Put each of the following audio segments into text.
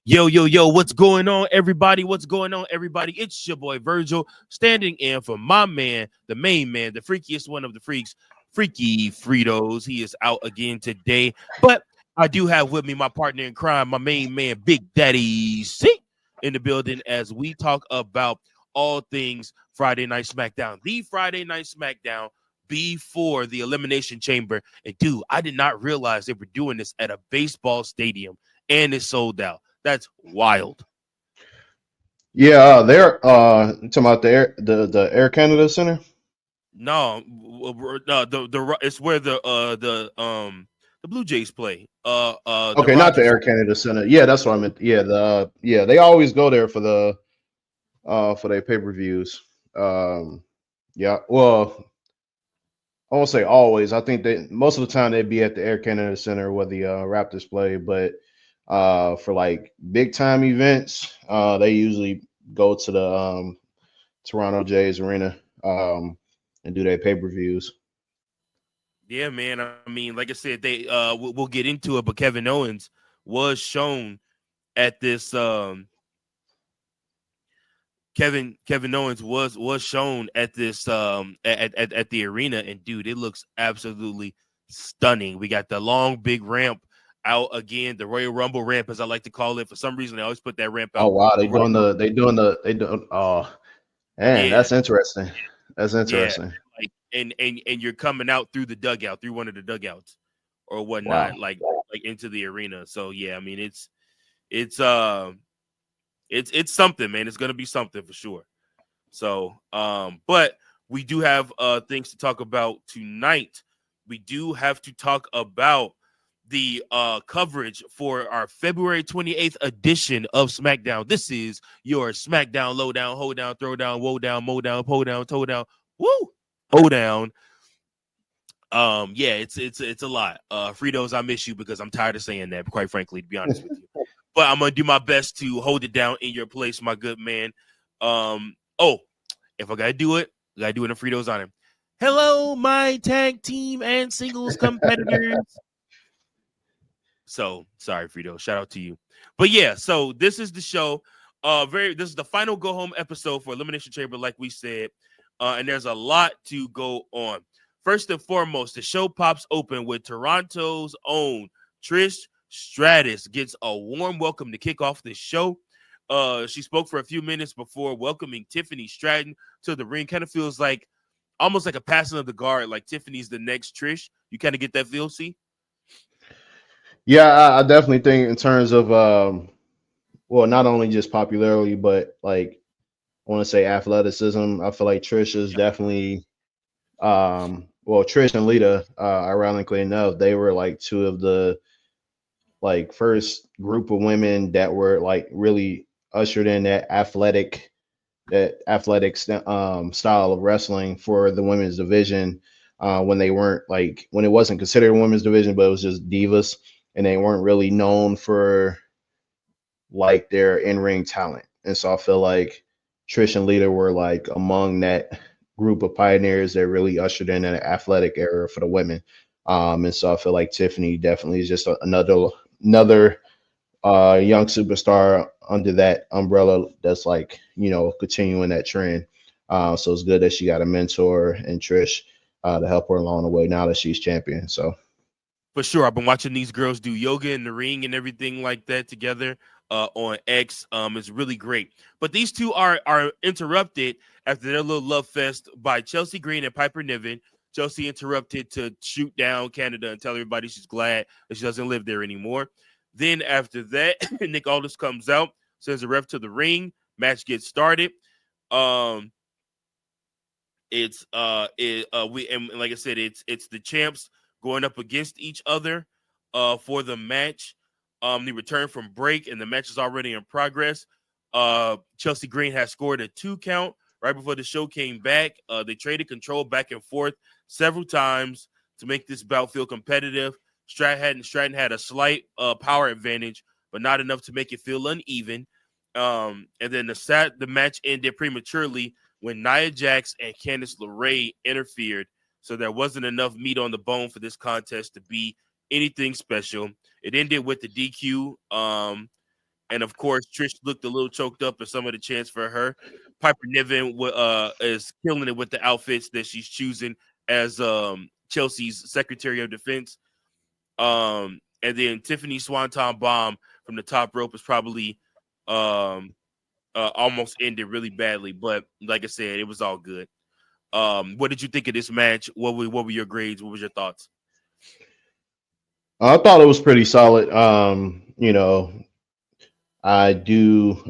Yo, what's going on, everybody? What's going on, everybody? It's your boy Virgil, standing in for my man, the main man, the freakiest one of the freaks, Freaky Fritos. He is out again today, but I do have with me my partner in crime, my main man, Big Daddy C, in the building as we talk about all things Friday Night SmackDown, the Friday Night SmackDown before the Elimination Chamber. And dude, I did not realize they were doing this at a baseball stadium and it's sold out. That's wild. Yeah, they're talking about the Air Canada Center. No, no, it's where the Blue Jays play. The Okay, not the Rogers. Air Canada Center. Yeah, that's what I meant. Yeah, they always go there for their pay-per-views. Yeah, well, I won't say always. I think that most of the time they'd be at the Air Canada Center where the Raptors play, but for like big time events, they usually go to the Toronto Jays arena and do their pay-per-views. Yeah, man. I mean, like I said, we'll get into it, but Kevin Owens was shown at this. Kevin Owens was shown at this at the arena, and dude, it looks absolutely stunning. We got the long big ramp out again, the Royal Rumble ramp, as I like to call it. For some reason, they always put that ramp Oh out. wow, The Royal Rumble, they doing oh man, yeah, that's interesting. That's yeah, interesting. like and you're coming out through the dugout, through one of the dugouts or Wow. whatnot, like into the arena. So yeah, I mean it's uh it's something, man. It's gonna be something for sure. So, but we do have things to talk about tonight. We do have to talk about the coverage for our February 28th edition of SmackDown. This is your SmackDown lowdown, hold down, throw down, woe down, mow down, pull down, toe down, woo, hold down. Yeah, it's a lot. Fritos, I miss you because I'm tired of saying that, quite frankly, to be honest with you. But I'm gonna do my best to hold it down in your place, my good man. Oh, if I gotta do it, I gotta do it in Fritos on him. Hello, my tag team and singles competitors. So sorry, Frito. Shout out to you. But yeah, so this is the show. This is the final go home episode for Elimination Chamber, like we said. And there's a lot to go on. First and foremost, the show pops open with Toronto's own Trish Stratus gets a warm welcome to kick off the show. She spoke for a few minutes before welcoming Tiffany Stratton to the ring. Kind of feels like almost like a passing of the guard, like Tiffany's the next Trish. You kind of get that feel, see? Yeah, I definitely think in terms of well, not only just popularity, but like I want to say athleticism. I feel like Trish is Yep. definitely well, Trish and Lita, ironically enough, they were like two of the like first group of women that were like really ushered in that athletic style of wrestling for the women's division when they weren't like when it wasn't considered a women's division, but it was just divas, and they weren't really known for like their in-ring talent. And so I feel like Trish and Lita were like among that group of pioneers that really ushered in an athletic era for the women. And so I feel like Tiffany definitely is just another young superstar under that umbrella that's like continuing that trend. So it's good that she got a mentor and Trish to help her along the way now that she's champion. So For sure. I've been watching these girls do yoga in the ring and everything like that together on X. It's really great. But these two are interrupted after their little love fest by Chelsea Green and Piper Niven. Chelsea interrupted to shoot down Canada and tell everybody she's glad that she doesn't live there anymore. Then after that, Nick Aldis comes out, sends a ref to the ring. Match gets started. Um, it's we and like I said, it's the champs going up against each other for the match. They return from break and the match is already in progress. Chelsea Green has scored a 2 count right before the show came back. They traded control back and forth several times to make this bout feel competitive. Stratton had a slight power advantage, but not enough to make it feel uneven. And then the match ended prematurely when Nia Jax and Candice LeRae interfered. So there wasn't enough meat on the bone for this contest to be anything special. It ended with the DQ. And of course, Trish looked a little choked up at some of the chants for her. Piper Niven is killing it with the outfits that she's choosing as Chelsea's Secretary of Defense. And then Tiffany Swanton Bomb from the top rope is probably um, almost ended really badly. But like I said, it was all good. What did you think of this match? What were your grades? What was your thoughts? I thought it was pretty solid. I do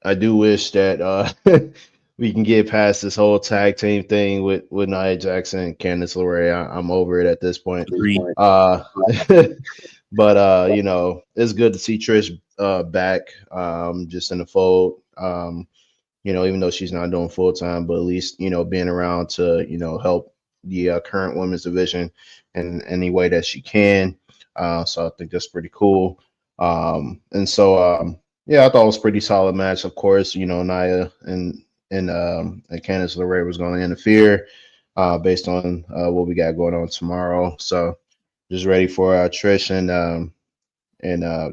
I do wish that we can get past this whole tag team thing with Nia Jackson and Candice LeRae. I'm over it at this point. Agreed. Uh, but it's good to see Trish back, just in the fold. Even though she's not doing full time, but at least being around to help the current women's division in any way that she can. So I think that's pretty cool. And so yeah, I thought it was a pretty solid match. Of course, Nia and Candice LeRae was going to interfere based on what we got going on tomorrow. So just ready for Trish and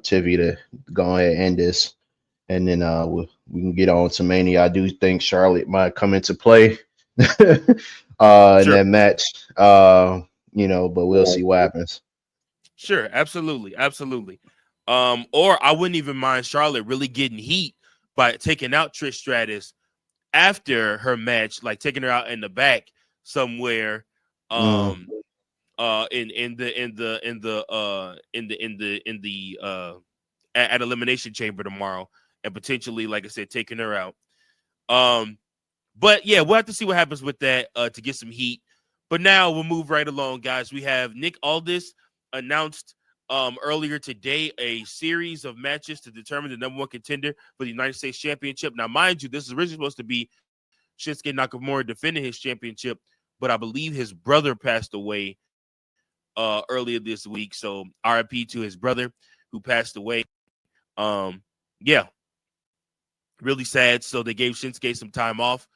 Tivy to go ahead and end this, and then we can get on to Mania. I do think Charlotte might come into play in Sure. that match, but we'll see what happens. Sure, absolutely, absolutely. Or I wouldn't even mind Charlotte really getting heat by taking out Trish Stratus after her match, like taking her out in the back somewhere, Mm. um, at Elimination Chamber tomorrow, and potentially, like I said, taking her out. Um, but yeah, we'll have to see what happens with that to get some heat. But now we'll move right along, guys. We have Nick Aldis announced earlier today a series of matches to determine the number one contender for the United States Championship. Now, mind you, this is originally supposed to be Shinsuke Nakamura defending his championship, but I believe his brother passed away earlier this week. So RIP to his brother who passed away. Yeah, really sad. So they gave Shinsuke some time off.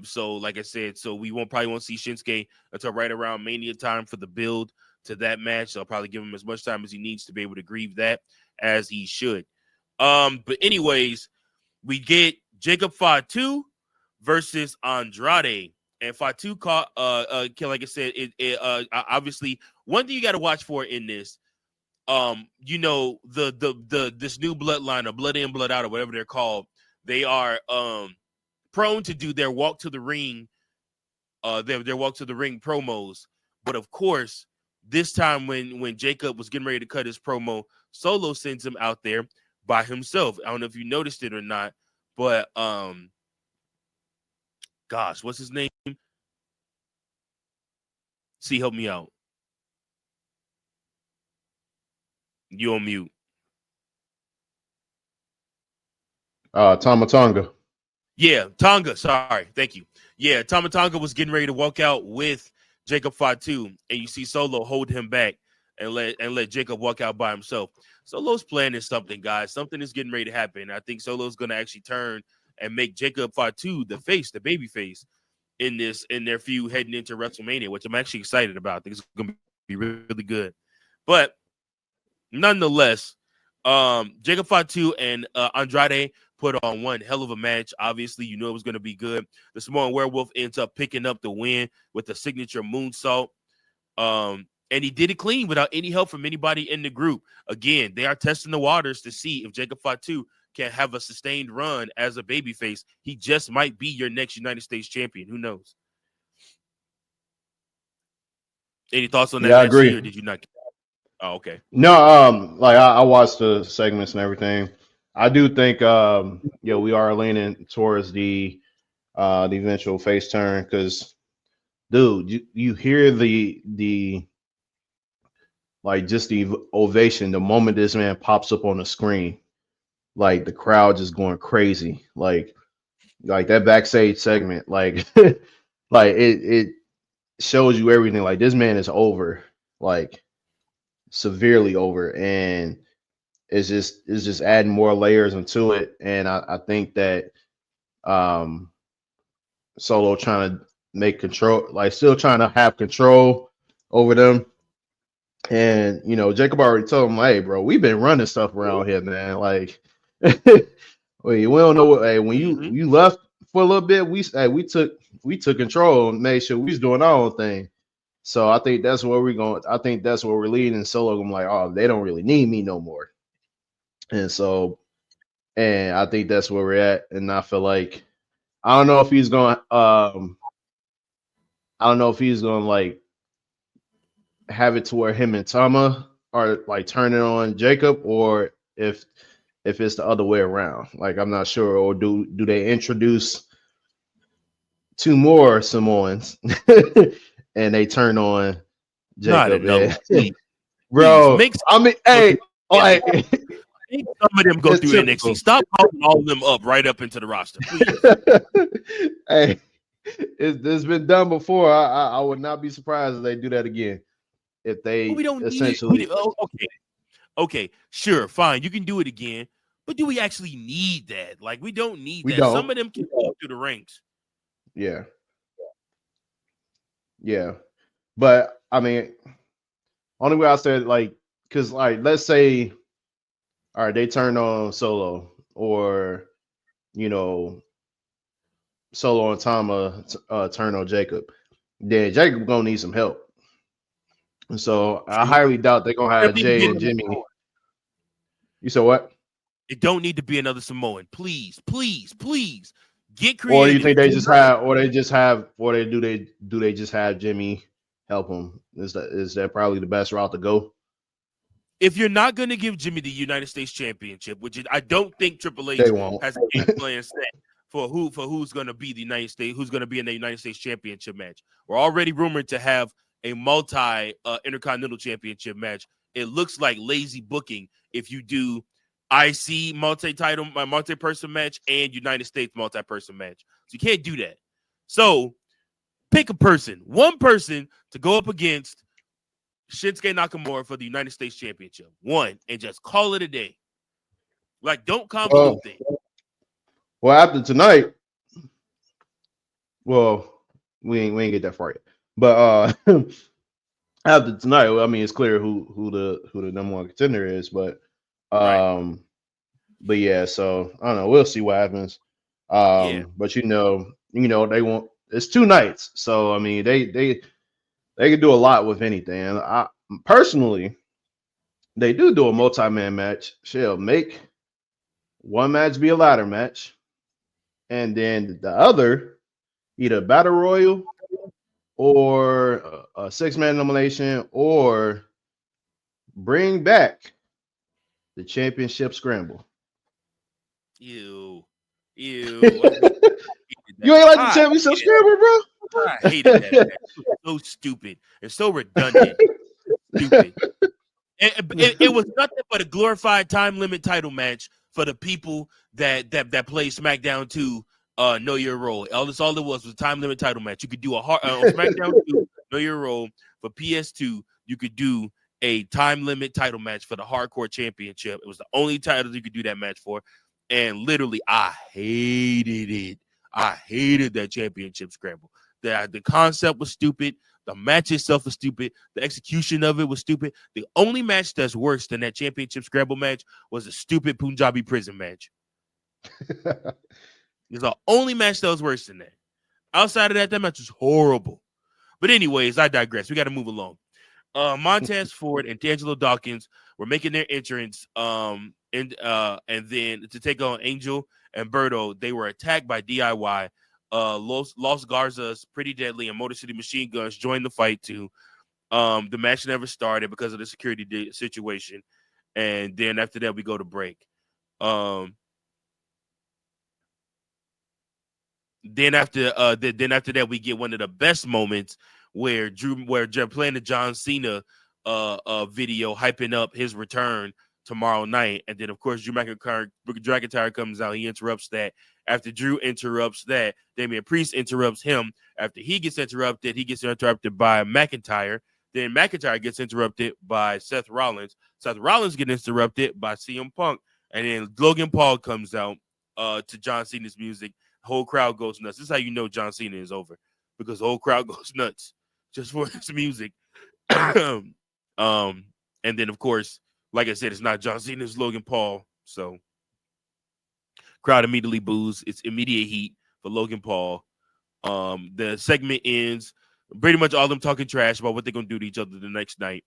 So like I said, so we won't see Shinsuke until right around Mania time for the build to that match. So I'll probably give him as much time as he needs to be able to grieve that, as he should. But anyways, we get Jacob Fatu versus Andrade. And Fatu caught like I said, obviously one thing you got to watch for in this, the this new bloodline or blood in, blood out, or whatever they're called, they are prone to do their walk to the ring, their walk to the ring promos. But of course, this time when Jacob was getting ready to cut his promo, Solo sends him out there by himself. I don't know if you noticed it or not, but gosh, what's his name? See, help me out. You on mute. Tama Tonga. Yeah, Tonga. Sorry, thank you. Yeah, Tama Tonga was getting ready to walk out with Jacob Fatu, and you see Solo hold him back and let Jacob walk out by himself. Solo's planning something, guys. Something is getting ready to happen. I think Solo's going to actually turn and make Jacob Fatu the face, the baby face in their feud heading into WrestleMania, which I'm actually excited about. I think it's going to be really good. But nonetheless, Jacob Fatu and Andrade put on one hell of a match. Obviously, you know it was going to be good. The Samoan Werewolf ends up picking up the win with the signature moonsault. And he did it clean without any help from anybody in the group. Again, they are testing the waters to see if Jacob Fatu can have a sustained run as a babyface. He just might be your next United States champion. Who knows? Any thoughts on that Yeah, I match, G, or agree. did you not? Oh, okay. No, like I watched the segments and everything. I do think we are leaning towards the eventual face turn, because dude, you hear the like just the ovation the moment this man pops up on the screen, like the crowd just going crazy, like that backstage segment, like like it shows you everything. Like this man is over, like severely over, and it's just adding more layers into it. And I think that um Solo trying to make control, like still trying to have control over them, And Jacob already told him, "Hey, bro, we've been running stuff around here, man. Like, we don't know what. Hey, when Mhm. you left for a little bit, we took control and made sure we was doing our own thing. So I think that's where we're going. I think that's where we're leading. Solo, I'm like, oh, they don't really need me no more. And so, and I think that's where we're at. And I feel like I don't know if he's going. I don't know if he's going to like have it to where him and Tama are like turning on Jacob, or if it's the other way around. Like I'm not sure. Or do they introduce two more Samoans and they turn on Not Jacob? another And one. Please bro, make some I mean, go through hey, like NXT. Make some of them go it's through NXT. typical. Stop calling all of them up right up into the roster, please. Hey, it's been done before. I would not be surprised if they do that again. If But we they don't need it. essentially, Okay, sure, fine. You can do it again, but do we actually need that? Like, we don't need we that. don't. Some of them can go through the ranks. Yeah, yeah. But I mean, only way I said like, because like, let's say, all right, they turn on Solo, or you know, Solo and Tama turn on Jacob. Then Jacob gonna need some help. So I True. highly doubt they're gonna It don't have need to be Jay and another Jimmy. Samoan. You said what? It don't need to be another Samoan. Please, please, please get Or you think creative. they Do just not. have, or they just have, or they just have Jimmy help him? Is that probably the best route to go? If you're not going to give Jimmy the United States Championship, I don't think Triple They H won't. has a game plan set for who's going to be the United States, who's going to be in the United States Championship match. We're already rumored to have a multi Intercontinental Championship match. It looks like lazy booking if you do IC multi-person match and United States multi-person match. So you can't do that. So pick a person, one person to go up against Shinsuke Nakamura for the United States Championship. One, and just call it a day. Like, don't Well, convolute things. after tonight, well, we ain't get that far yet. But after tonight, I mean, it's clear who the number one contender is. Right. Um, but yeah, so I don't know. We'll see what happens. Yeah. But they want, it's 2 nights, so I mean, they can do a lot with anything. And I personally, they do a multi-man match. Shall make one match be a ladder match, and then the other either battle royal or a six-man elimination, or bring back the championship scramble. Ew. Ew. I hated that. You ain't like the I championship hated, scramble, I hated that match. It was so stupid and so redundant. Stupid. It was nothing but a glorified time limit title match for the people that play SmackDown 2. Know your role. All it was a time limit title match. You could do on SmackDown 2, Know Your Role for PS2. You could do a time limit title match for the Hardcore Championship. It was the only title you could do that match for, and literally, I hated it. I hated that championship scramble. The concept was stupid. The match itself was stupid. The execution of it was stupid. The only match that's worse than that championship scramble match was a stupid Punjabi prison match. It's the only match that was worse than that. Outside of that, that match was horrible. But anyways, I digress. We got to move along. Montez Ford and D'Angelo Dawkins were making their entrance. And then to take on Angel and Berto, they were attacked by DIY. Los Garza's Pretty Deadly and Motor City Machine Guns joined the fight too. The match never started because of the security situation, and then after that we go to break. Um, then after that we get one of the best moments where Drew playing the John Cena video hyping up his return tomorrow night, and then of course Drew McIntyre comes out. He interrupts that. After Drew interrupts that, Damian Priest interrupts him. After he gets interrupted by McIntyre. Then McIntyre gets interrupted by Seth Rollins. Seth Rollins gets interrupted by CM Punk, and then Logan Paul comes out to John Cena's music. The whole crowd goes nuts. This is how you know John Cena is over, because the whole crowd goes nuts just for his music. Um, and then of course, like I said, it's not John Cena, it's Logan Paul. So crowd immediately boos. It's immediate heat for Logan Paul. The segment ends. Pretty much all of them talking trash about what they're gonna do to each other the next night.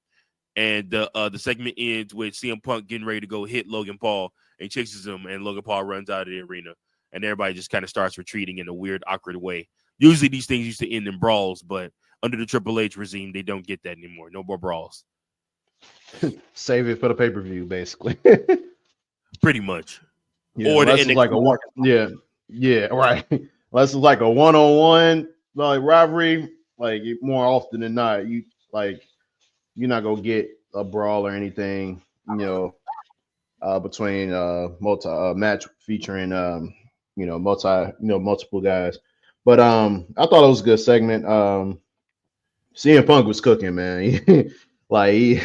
And the segment ends with CM Punk getting ready to go hit Logan Paul and chases him, and Logan Paul runs out of the arena, and everybody just kind of starts retreating in a weird, awkward way. Usually, these things used to end in brawls, but under the Triple H regime, they don't get that anymore. No more brawls. Save it for the pay-per-view, basically. Pretty much, Yeah, or the unless it's like NXT a one. working. Yeah, yeah, right. Unless it's like a one-on-one like rivalry, like more often than not, like you're not gonna get a brawl or anything, between multi match featuring multiple guys. But I thought it was a good segment. CM Punk was cooking, man. like he,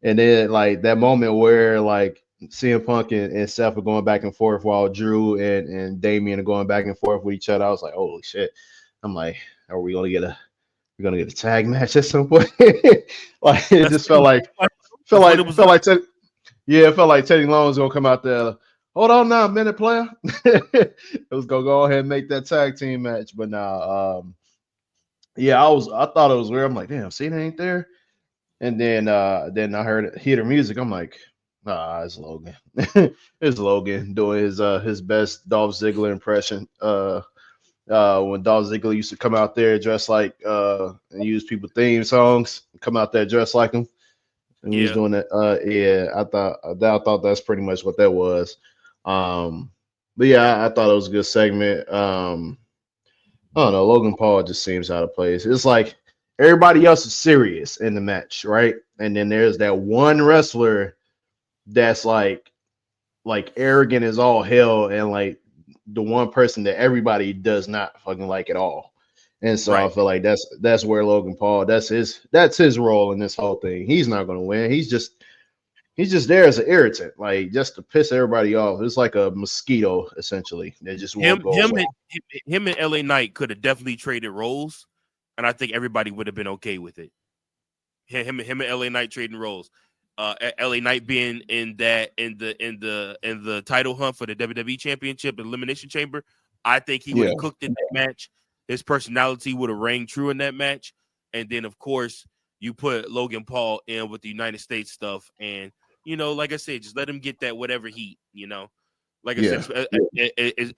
and then like that moment where like CM Punk and Seth are going back and forth while Drew and Damian are going back and forth with each other. I was like, holy shit. I'm like, are we gonna get a tag match at some point? Like it That's just felt what like felt that's what it like was felt like. like yeah, it felt like Teddy Long was gonna come out there. Hold on now, minute player. It was gonna go ahead and make that tag team match, but nah. Yeah, I thought it was weird. I'm like, damn, Cena ain't there. And then I hear the music. I'm like, it's Logan. It's Logan doing his best Dolph Ziggler impression. When Dolph Ziggler used to come out there dressed like and use people theme songs, come out there dressed like him. And he was Yeah, doing that. Yeah, I thought that's pretty much what that was. Um, but yeah, I thought it was a good segment. I don't know. Logan Paul just seems out of place. It's like everybody else is serious in the match, right? And then there's that one wrestler that's like arrogant as all hell, and like the one person that everybody does not fucking like at all. And so I right. feel like that's where Logan Paul that's his role in this whole thing. He's not gonna win. He's just there as an irritant, like just to piss everybody off. It's like a mosquito essentially that just won't Him, go him, away. and him and LA Knight could have definitely traded roles, and I think everybody would have been okay with it. Him and LA Knight trading roles. LA Knight being in the title hunt for the WWE Championship Elimination Chamber. I think he would Yeah, have cooked in that match. His personality would have rang true in that match. And then of course you put Logan Paul in with the United States stuff, and like I said, just let him get that whatever heat. Like I said, yeah,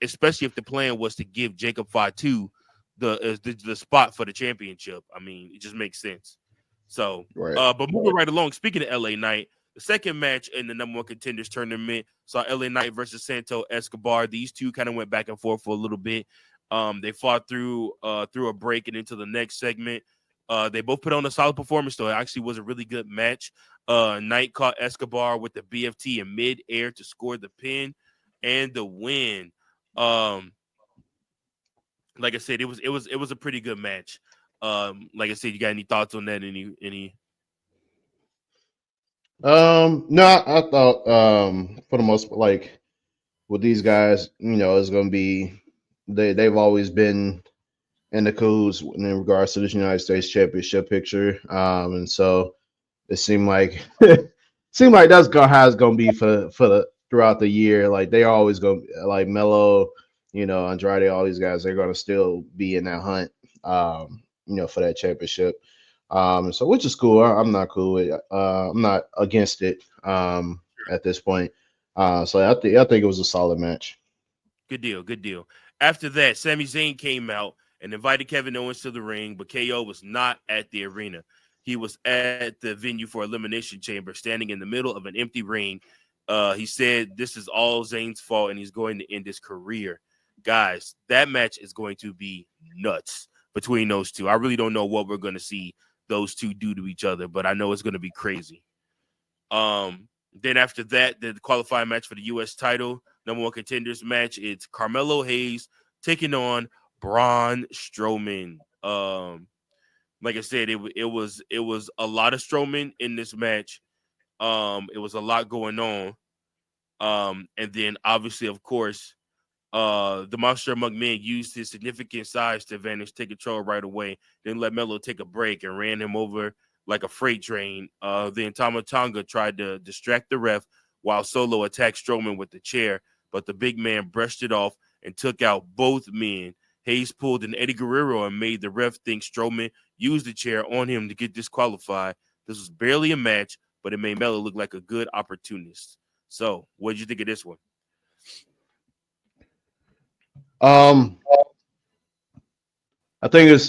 especially if the plan was to give Jacob Fatu the spot for the championship. I mean, it just makes sense. So, right. but moving right along, speaking of LA Knight, the second match in the number one contenders tournament saw LA Knight versus Santo Escobar. These two kind of went back and forth for a little bit. They fought through a break and into the next segment. They both put on a solid performance, though. It actually was a really good match. Knight caught Escobar with the BFT in mid-air to score the pin and the win. Um, like I said, it was a pretty good match. Like I said, you got any thoughts on that? Any No, I thought for the most part, like with these guys, it's gonna be they've always been in the cahoots in regards to this United States Championship picture. And so it seemed like that's how it's gonna be for the throughout the year. Like they always gonna like Melo, Andrade, all these guys, they're gonna still be in that hunt, for that championship. So which is cool. I'm not cool with it. I'm not against it at this point. So I think it was a solid match. good deal, good deal. After that, Sami Zayn came out and invited Kevin Owens to the ring, but KO was not at the arena. He was at the venue for Elimination Chamber, standing in the middle of an empty ring. He said this is all Zayn's fault and he's going to end his career. Guys, that match is going to be nuts between those two. I really don't know what we're going to see those two do to each other, but I know it's going to be crazy. Then after that, the qualifying match for the U.S. title, number one contenders match, it's Carmelo Hayes taking on Braun Strowman. Like I said, it was a lot of Strowman in this match. It was a lot going on. And then obviously, of course, the Monster Among Men used his significant size to advantage, take control right away, then let Melo take a break and ran him over like a freight train. Then Tama Tonga tried to distract the ref while Solo attacked Strowman with the chair, but the big man brushed it off and took out both men. Hayes pulled an Eddie Guerrero and made the ref think Strowman used the chair on him to get disqualified. This was barely a match, but it made Melo look like a good opportunist. So, what did you think of this one? Um, I think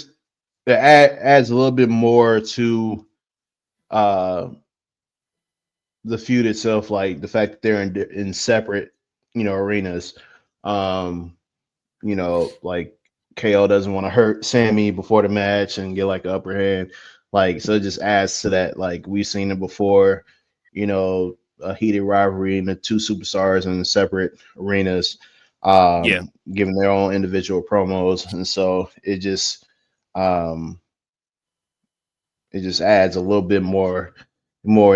adds a little bit more to uh the feud itself, like the fact that they're in separate, arenas. Um, like KO doesn't want to hurt Sammy before the match and get like an upper hand. Like, so it just adds to that. Like, we've seen it before, a heated rivalry and the two superstars in separate arenas, Yeah, giving their own individual promos. And so um it just adds a little bit more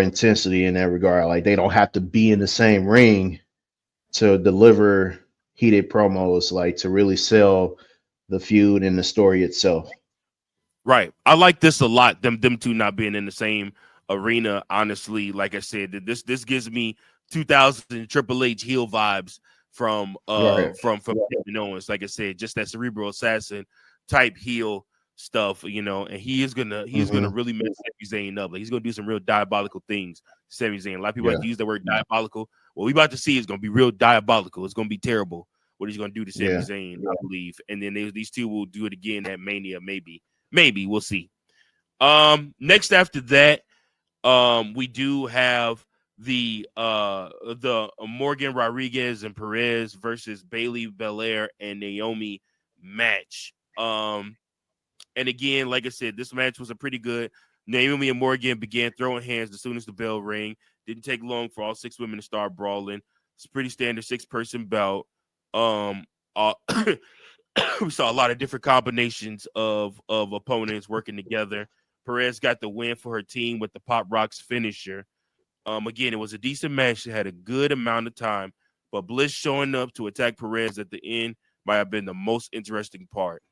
intensity in that regard. Like, they don't have to be in the same ring to deliver heated promos, like to really sell the feud and the story itself. right. I like this a lot. Them two not being in the same arena. Honestly, like I said, this gives me 2000 Triple H heel vibes Right. from Kevin Owens. Like I said, just that cerebral assassin type heel stuff, and he's gonna Hmm. really mess Sami Zayn up. Like, he's gonna do some real diabolical things to Sami Zayn. A lot of people Yeah. like to use the word diabolical. What we about to see is gonna be real diabolical. It's gonna be terrible what he's gonna do to Sami Yeah. Zayn, I believe. And then these two will do it again at Mania, maybe we'll see. Next after that, we do have the Morgan Rodriguez and Perez versus Bailey Belair and Naomi match. And again, like I said, this match was a pretty good. Naomi and Morgan began throwing hands as soon as the bell rang. Didn't take long for all six women to start brawling. It's a pretty standard 6-person bout. Um, uh, we saw a lot of different combinations of opponents working together. Perez got the win for her team with the Pop Rocks finisher. Again, it was a decent match. It had a good amount of time, but Bliss showing up to attack Perez at the end might have been the most interesting part.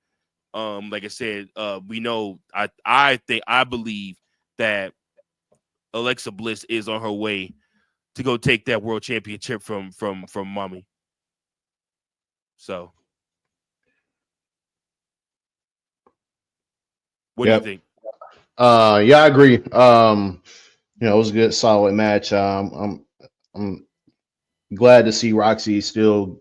Like I said, we know I believe that Alexa Bliss is on her way to go take that world championship from Mommy. So, what do you Yep. think? Yeah, I agree. It was a good, solid match. I'm glad to see Roxy still.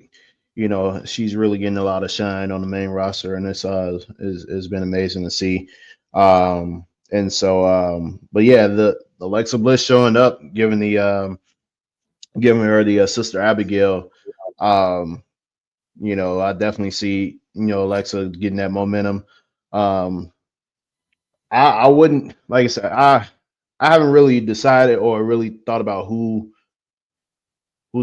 She's really getting a lot of shine on the main roster, and this has been amazing to see. And so, but yeah, the Alexa Bliss showing up, giving her the sister Abigail. Um, I definitely see Alexa getting that momentum. Um, I wouldn't, like I said, I haven't really decided or really thought about who's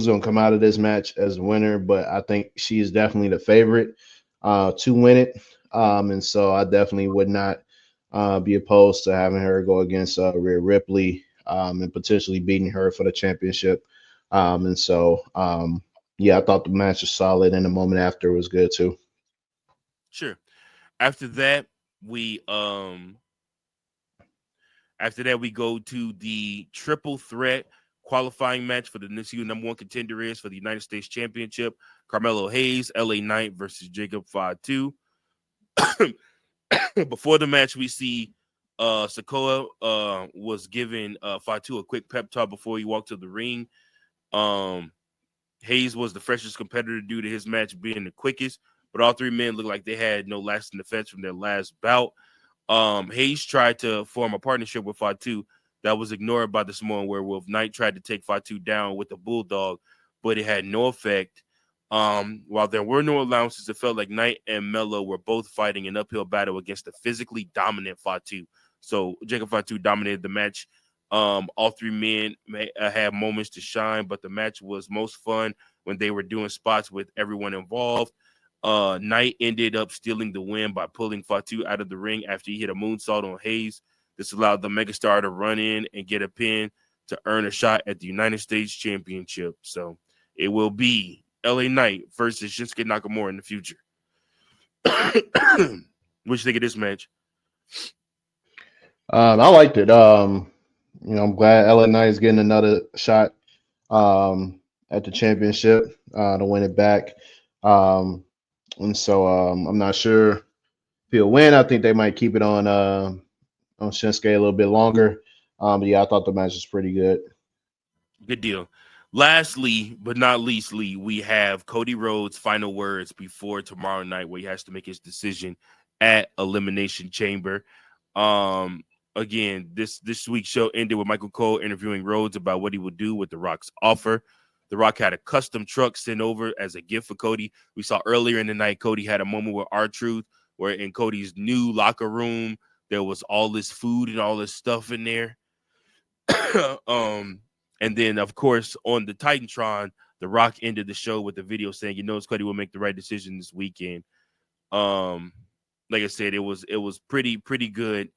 going to come out of this match as a winner, but I think she is definitely the favorite to win it. And so I definitely would not be opposed to having her go against Rhea Ripley, and potentially beating her for the championship. And so, yeah, I thought the match was solid, and the moment after was good too. Sure. After that, we we go to the triple threat qualifying match for the next number one contender is for the United States Championship. Carmelo Hayes, LA Knight versus Jacob Fatu. Before the match, we see Sokoa was giving Fatu a quick pep talk before he walked to the ring. Um, Hayes was the freshest competitor due to his match being the quickest, but all three men looked like they had no lasting defense from their last bout. Hayes tried to form a partnership with Fatu that was ignored by the Samoan Werewolf. Knight tried to take Fatu down with the Bulldog, but it had no effect. While there were no allowances, it felt like Knight and Mello were both fighting an uphill battle against a physically dominant Fatu. So Jacob Fatu dominated the match. All three men had moments to shine, but the match was most fun when they were doing spots with everyone involved. Knight ended up stealing the win by pulling Fatu out of the ring after he hit a moonsault on Hayes. This allowed the megastar to run in and get a pin to earn a shot at the United States Championship. So it will be LA Knight versus Shinsuke Nakamura in the future. What you think of this match? I liked it. I'm glad LA Knight is getting another shot at the championship to win it back. Um, and so I'm not sure if he'll win. I think they might keep it on Shinsuke a little bit longer. But yeah, I thought the match was pretty good. Good deal. Lastly, but not leastly, we have Cody Rhodes' final words before tomorrow night, where he has to make his decision at Elimination Chamber. Again, this week's show ended with Michael Cole interviewing Rhodes about what he would do with The Rock's offer. The Rock had a custom truck sent over as a gift for Cody. We saw earlier in the night, Cody had a moment with R-Truth, where in Cody's new locker room, there was all this food and all this stuff in there. um, and then of course on the Titantron, The Rock ended the show with a video saying, Cody will make the right decision this weekend. Um, like I said, it was pretty good.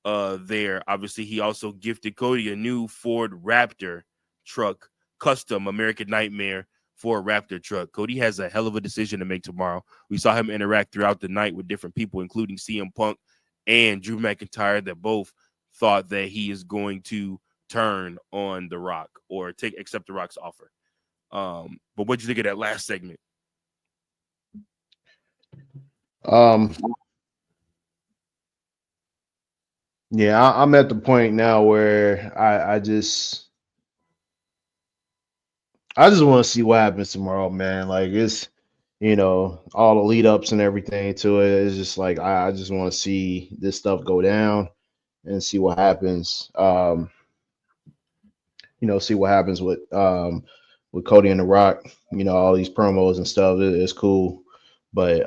There, obviously, he also gifted Cody a new Ford Raptor truck, custom American Nightmare Ford Raptor truck. Cody has a hell of a decision to make tomorrow. We saw him interact throughout the night with different people, including CM Punk and Drew McIntyre, that both thought that he is going to turn on The Rock or accept The Rock's offer. But what'd you think of that last segment? Um, yeah, I'm at the point now where I just want to see what happens tomorrow, man. Like it's all the lead ups and everything to it. It's just like I just want to see this stuff go down and see what happens. See what happens with Cody and The Rock. All these promos and stuff. It's cool, but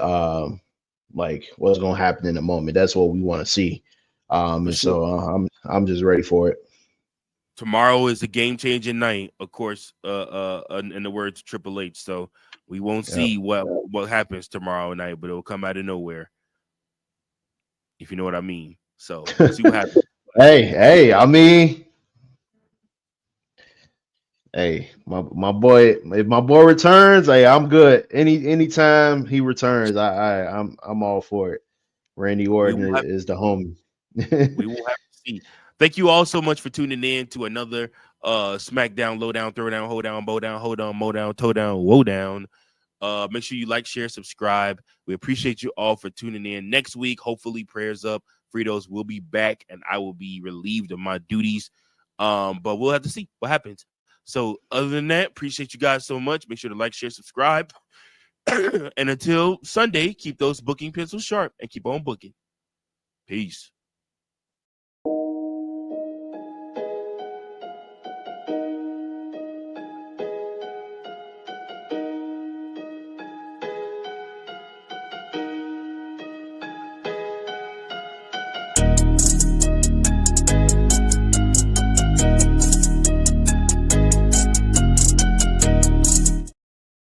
like what's gonna happen in the moment? That's what we want to see. For And sure. so I'm just ready for it. Tomorrow is a game-changing night, of course, in the words Triple H. So we won't Yeah. see what happens tomorrow night, but it'll come out of nowhere, if you know what I mean. So we'll see what happens. Hey, I mean, hey, my boy, if my boy returns, hey, I'm good. Anytime he returns, I'm all for it. Randy We Orton will have is the homie. we will have to see. Thank you all so much for tuning in to another SmackDown Lowdown, Throwdown, Hold Down, Bow Down, Hold On, Mow Down, Toe Down, Woe Down. Make sure you like, share, subscribe. We appreciate you all for tuning in. Next week, hopefully, prayers up. Fritos will be back, and I will be relieved of my duties. But we'll have to see what happens. So, other than that, appreciate you guys so much. Make sure to like, share, subscribe. And until Sunday, keep those booking pencils sharp and keep on booking. Peace.